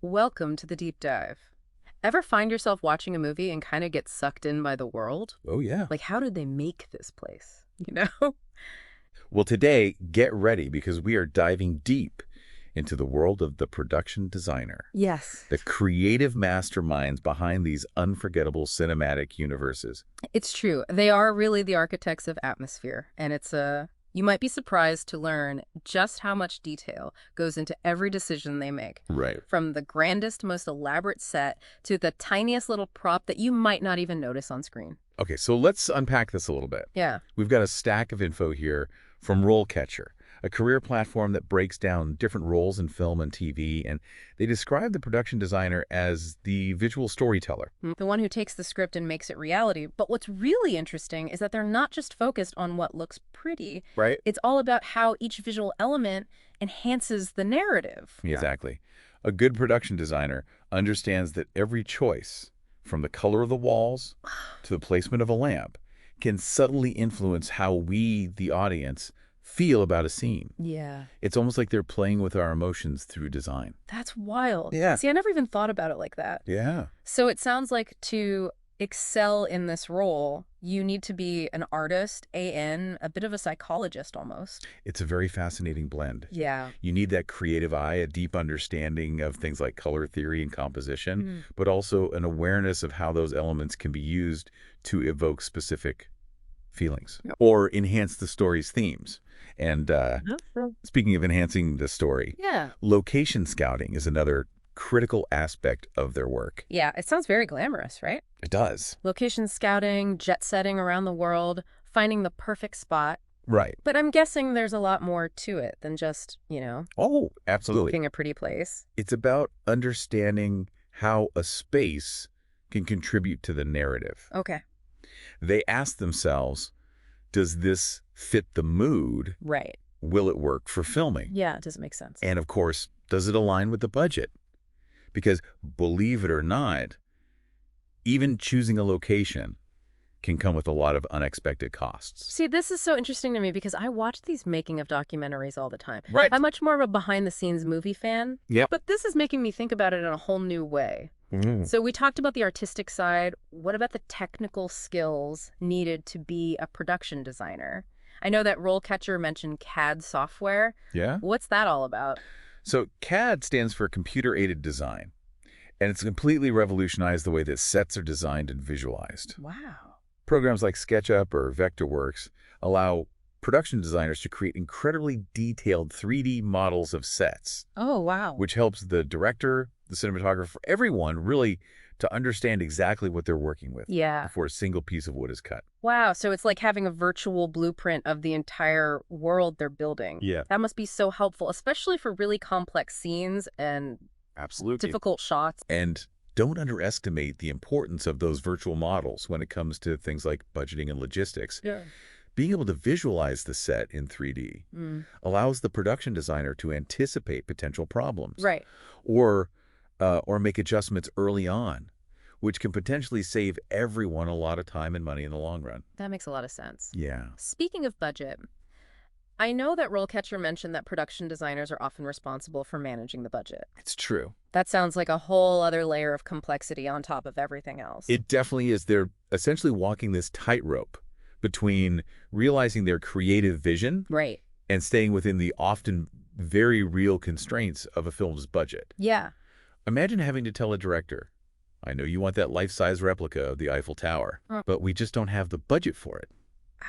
Welcome to the deep dive. Ever find yourself watching a movie and kind of get sucked in by the world? Oh, yeah. Like, how did they make this place? You know? Well, today, get ready because we are diving deep into the world of the production designer, Yes. the creative masterminds behind these unforgettable cinematic universes. It's true. They are really the architects of atmosphere. And you might be surprised to learn just how much detail goes into every decision they make. Right. From the grandest, most elaborate set to the tiniest little prop that you might not even notice on screen. Okay, so let's unpack this a little bit. Yeah. We've got a stack of info here from RoleCatcher, a career platform that breaks down different roles in film and TV, and they describe the production designer as the visual storyteller. The one who takes the script and makes it reality. But what's really interesting is that they're not just focused on what looks pretty. Right. It's all about how each visual element enhances the narrative. Yeah. Exactly. A good production designer understands that every choice, from the color of the walls to the placement of a lamp, can subtly influence how we, the audience, feel about a scene. Yeah. It's almost like they're playing with our emotions through design. That's wild. Yeah. See, I never even thought about it like that. Yeah. So it sounds like to excel in this role, you need to be an artist, a bit of a psychologist almost. It's a very fascinating blend. Yeah. You need that creative eye, a deep understanding of things like color theory and composition, but also an awareness of how those elements can be used to evoke specific feelings or enhance the story's themes. And speaking of enhancing the story, Yeah. location scouting is another critical aspect of their work. Yeah, it sounds very glamorous, right? It does. Location scouting, jet setting around the world, finding the perfect spot. Right. But I'm guessing there's a lot more to it than just, Oh, absolutely. picking a pretty place. It's about understanding how a space can contribute to the narrative. Okay. They ask themselves, does this fit the mood? Right. Will it work for filming? Yeah, it doesn't make sense. And of course, does it align with the budget? Because believe it or not, even choosing a location can come with a lot of unexpected costs. See, this is so interesting to me because I watch these making of documentaries all the time. Right. I'm much more of a behind-the-scenes movie fan. Yep. But this is making me think about it in a whole new way. Mm. So we talked about the artistic side. What about the technical skills needed to be a production designer? I know that RoleCatcher mentioned CAD software. Yeah. What's that all about? So CAD stands for computer-aided design, and it's completely revolutionized the way that sets are designed and visualized. Wow. Programs like SketchUp or Vectorworks allow production designers to create incredibly detailed 3D models of sets, Oh, wow. which helps the director, the cinematographer, everyone really to understand exactly what they're working with Yeah. before a single piece of wood is cut. Wow. So it's like having a virtual blueprint of the entire world they're building. Yeah. That must be so helpful, especially for really complex scenes and Absolutely. difficult shots. And don't underestimate the importance of those virtual models when it comes to things like budgeting and logistics. Yeah. Being able to visualize the set in 3D allows the production designer to anticipate potential problems. Right. Or make adjustments early on, which can potentially save everyone a lot of time and money in the long run. That makes a lot of sense. Yeah. Speaking of budget, I know that RoleCatcher mentioned that production designers are often responsible for managing the budget. It's true. That sounds like a whole other layer of complexity on top of everything else. It definitely is. They're essentially walking this tightrope between realizing their creative vision Right. and staying within the often very real constraints of a film's budget. Yeah. Imagine having to tell a director, I know you want that life-size replica of the Eiffel Tower, but we just don't have the budget for it.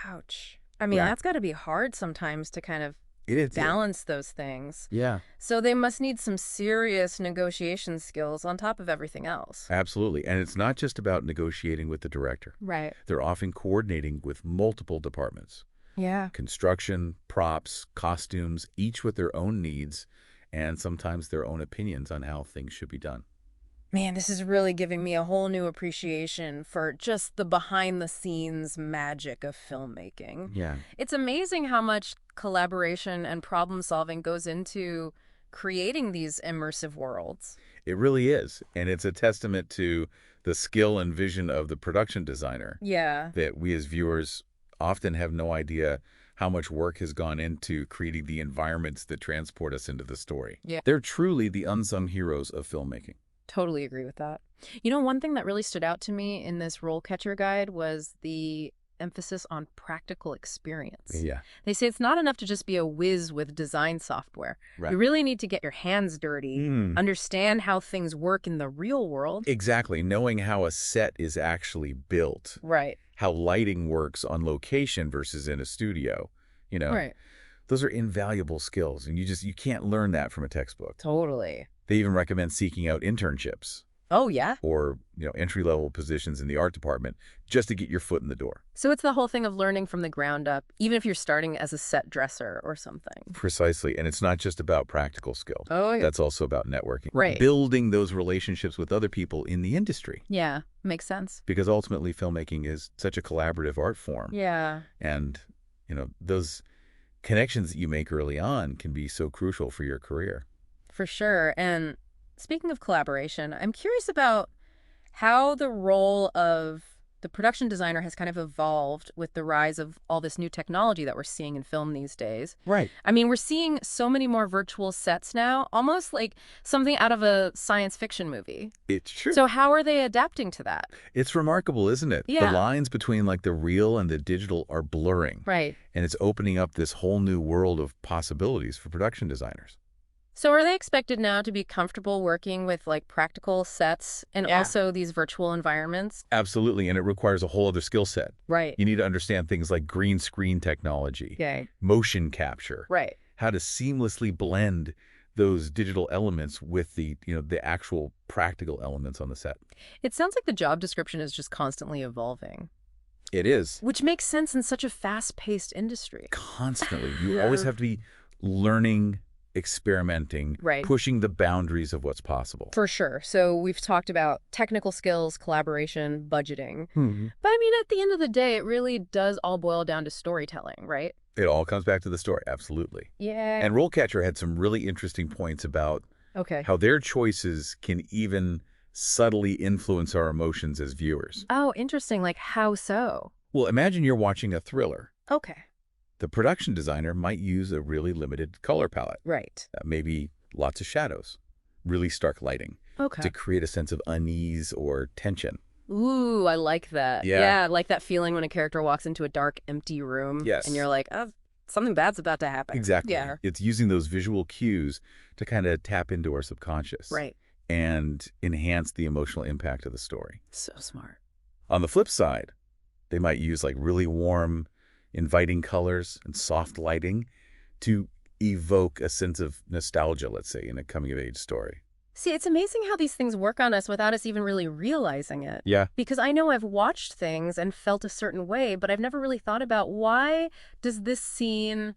Ouch. I mean, Yeah. that's got to be hard sometimes to kind of It is. balance those things. Yeah, So they must need some serious negotiation skills on top of everything else. absolutely. And it's not just about negotiating with the director. Right. They're often coordinating with multiple departments. Yeah. Construction, props, costumes, each with their own needs and sometimes their own opinions on how things should be done. Man, this is really giving me a whole new appreciation for just the behind-the-scenes magic of filmmaking. Yeah. It's amazing how much collaboration and problem-solving goes into creating these immersive worlds. It really is. And it's a testament to the skill and vision of the production designer Yeah. that we as viewers often have no idea how much work has gone into creating the environments that transport us into the story. Yeah. They're truly the unsung heroes of filmmaking. Totally agree with that. You know, one thing that really stood out to me in this RoleCatcher guide was the emphasis on practical experience. Yeah, They say it's not enough to just be a whiz with design software. right. You really need to get your hands dirty, understand how things work in the real world. Exactly. Knowing how a set is actually built, Right. how lighting works on location versus in a studio, Right. those are invaluable skills. And you can't learn that from a textbook. Totally. They even recommend seeking out internships Oh, yeah? or, entry-level positions in the art department just to get your foot in the door. So it's the whole thing of learning from the ground up, even if you're starting as a set dresser or something. Precisely. And it's not just about practical skill. Oh, yeah. That's also about networking. Right. Building those relationships with other people in the industry. Yeah, makes sense. Because ultimately, filmmaking is such a collaborative art form. Yeah. And, those connections that you make early on can be so crucial for your career. For sure. And speaking of collaboration, I'm curious about how the role of the production designer has kind of evolved with the rise of all this new technology that we're seeing in film these days. Right. I mean, we're seeing so many more virtual sets now, almost like something out of a science fiction movie. It's true. So how are they adapting to that? It's remarkable, isn't it? Yeah. The lines between the real and the digital are blurring. Right. And it's opening up this whole new world of possibilities for production designers. So are they expected now to be comfortable working with practical sets and also these virtual environments? Absolutely. And it requires a whole other skill set. Right. You need to understand things like green screen technology, Okay. motion capture, Right. how to seamlessly blend those digital elements with the actual practical elements on the set. It sounds like the job description is just constantly evolving, It is. which makes sense in such a fast-paced industry. Constantly. You always have to be learning, experimenting, Right. pushing the boundaries of what's possible. For sure. So we've talked about technical skills, collaboration, budgeting. Hmm. But I mean, at the end of the day, it really does all boil down to storytelling, right? It all comes back to the story. Absolutely. Yeah. And RoleCatcher had some really interesting points about Okay. how their choices can even subtly influence our emotions as viewers. Oh, interesting. Like, how so? Well, imagine you're watching a thriller. Okay. The production designer might use a really limited color palette, Right. maybe lots of shadows, really stark lighting, Okay. to create a sense of unease or tension. Ooh, I like that. Yeah. Yeah, I like that feeling when a character walks into a dark, empty room. Yes. And you're like, oh, something bad's about to happen. Exactly. Yeah. It's using those visual cues to kind of tap into our subconscious. Right. And enhance the emotional impact of the story. So smart. On the flip side, they might use really warm, inviting colors and soft lighting to evoke a sense of nostalgia, let's say, in a coming-of-age story. See, it's amazing how these things work on us without us even really realizing it. Yeah. Because I know I've watched things and felt a certain way, but I've never really thought about why does this scene,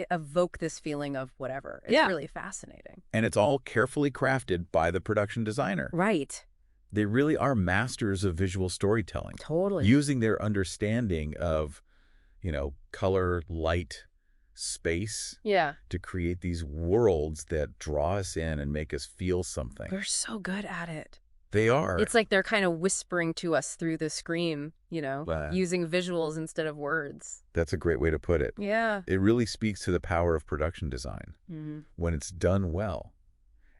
evoke this feeling of whatever. It's really fascinating. And it's all carefully crafted by the production designer. Right. They really are masters of visual storytelling. Totally. Using their understanding of, color, light, space Yeah. to create these worlds that draw us in and make us feel something. They're so good at it. They are. It's like they're kind of whispering to us through the screen, Wow. using visuals instead of words. That's a great way to put it. Yeah. It really speaks to the power of production design Mm-hmm. when it's done well.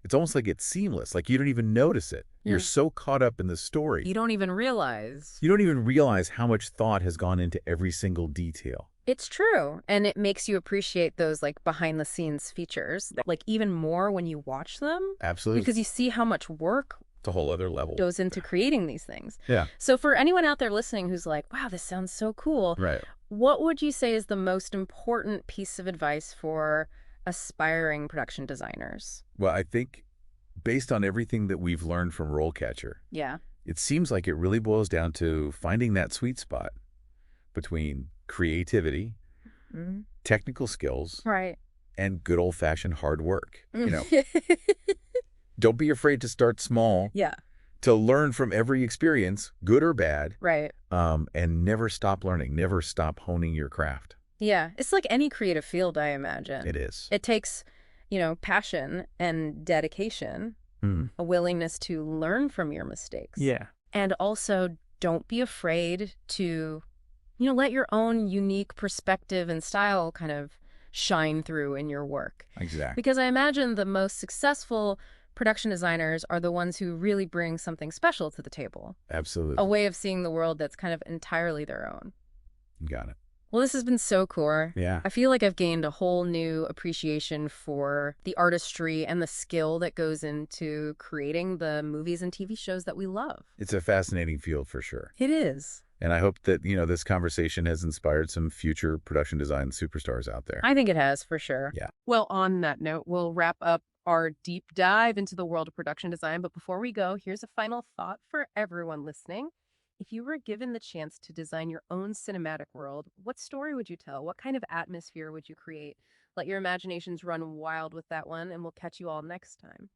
It's almost like it's seamless, like you don't even notice it. Yeah. You're so caught up in the story. You don't even realize. You don't even realize how much thought has gone into every single detail. It's true. And it makes you appreciate those behind the scenes features, even more when you watch them. Absolutely. Because you see how much work It's a whole other level. goes into creating these things. Yeah. So for anyone out there listening who's like, wow, this sounds so cool. Right. What would you say is the most important piece of advice for aspiring production designers? Well, I think based on everything that we've learned from RoleCatcher, Yeah. it seems like it really boils down to finding that sweet spot between creativity, Mm-hmm. technical skills, Right. and good old-fashioned hard work. Don't be afraid to start small, Yeah. to learn from every experience, good or bad, Right. and never stop learning, never stop honing your craft. Yeah. It's like any creative field, I imagine. It is. It takes, passion and dedication, a willingness to learn from your mistakes. Yeah. And also don't be afraid to Let your own unique perspective and style kind of shine through in your work. Exactly. Because I imagine the most successful production designers are the ones who really bring something special to the table, a Absolutely. way of seeing the world that's kind of entirely their own. Got it. Well, this has been so cool. Yeah. I feel like I've gained a whole new appreciation for the artistry and the skill that goes into creating the movies and TV shows that we love. It's a fascinating field for sure. It is. And I hope that, this conversation has inspired some future production design superstars out there. I think it has, for sure. Yeah. Well, on that note, we'll wrap up our deep dive into the world of production design. But before we go, here's a final thought for everyone listening. If you were given the chance to design your own cinematic world, what story would you tell? What kind of atmosphere would you create? Let your imaginations run wild with that one, and we'll catch you all next time.